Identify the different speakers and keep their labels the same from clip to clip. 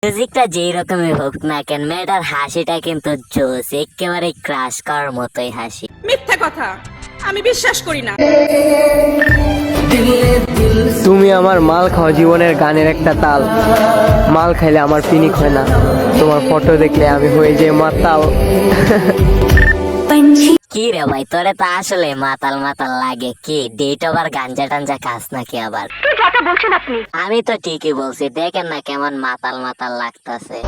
Speaker 1: মিউজিকটা যেই রকমই হোক না কেন, মেয়েটার হাসিটা কিন্তু জোস, একেবারে ক্রাশ করার মতোই হাসি।
Speaker 2: মিথ্যা কথা, আমি বিশ্বাস করি না।
Speaker 3: তুমি আমার মাল খাও জীবনের গানের একটা তাল, মাল খাইলে আমার পিনিক হয় না, তোমার ফটো দেখলে আমি হয়ে যাই মাতাল।
Speaker 1: কি রে ভাই, তোরে তো আসলে মাতাল মাতাল লাগে। কি ডেট ওভার গাঞ্জা টাঞ্জা খাস নাকি আবার? আমি তো ঠিকই বলছি, দেখেন না কেমন মাতাল মাতাল লাগতাছে।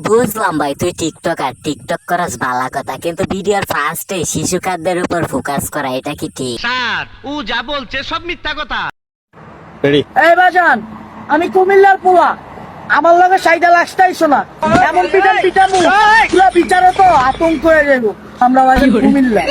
Speaker 1: বুঝলাম ভাই, তুই টিকটক আর টিকটক করাস ভালো কথা, কিন্তু ভিডিওর ফার্স্টে শিশু খাদ্যের উপর ফোকাস করা এটা কি ঠিক?
Speaker 4: স্যার ও যা বলছে সব মিথ্যা কথা।
Speaker 5: এই বাজান, আমি কুমিল্লার পোলা, আমার লগে সাইডা লাগতাই শোনা, এমন পিটান পিটামু পুরা বিচারে তো আতঙ্ক হয়ে যাইব। আমরা বাজান কুমিল্লা।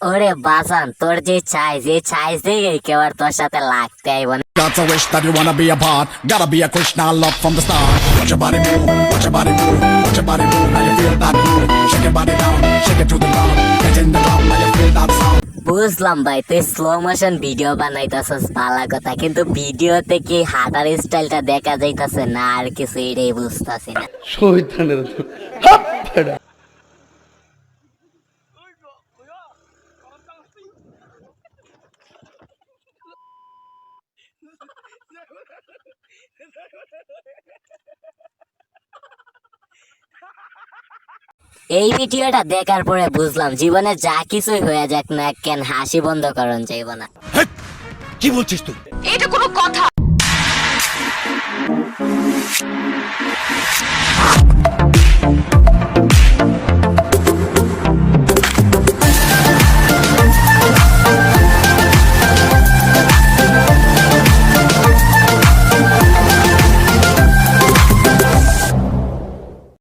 Speaker 1: ওরে বাজান, তোর যে চাইজ দেখে কেউ আর তোর সাথে লাগতে আইব না।
Speaker 6: That's a wish that you wanna be a part. Gotta be a Krishna love from the start. Watch your body move, watch your body move, watch your body move. Now you feel that move. Shake your body down, shake it to the ground. Get in the ground, now you feel that sound.
Speaker 1: বুঝলাম ভাই, তুই slow motion video বানাইতেছস ভালো কথা, কিন্তু ভিডিওতে কি হাঁটার স্টাইলটা দেখা যাইতাছে না আর কিছু, এটাই বুঝতাছি না। এই ভিডিওটা দেখার পরে বুঝলাম জীবনে যা কিছুই হয়ে যাক না কেন, হাসি বন্ধ করন যাইব না।
Speaker 6: কি বলছিস তুই?
Speaker 2: এটা কোনো কথা?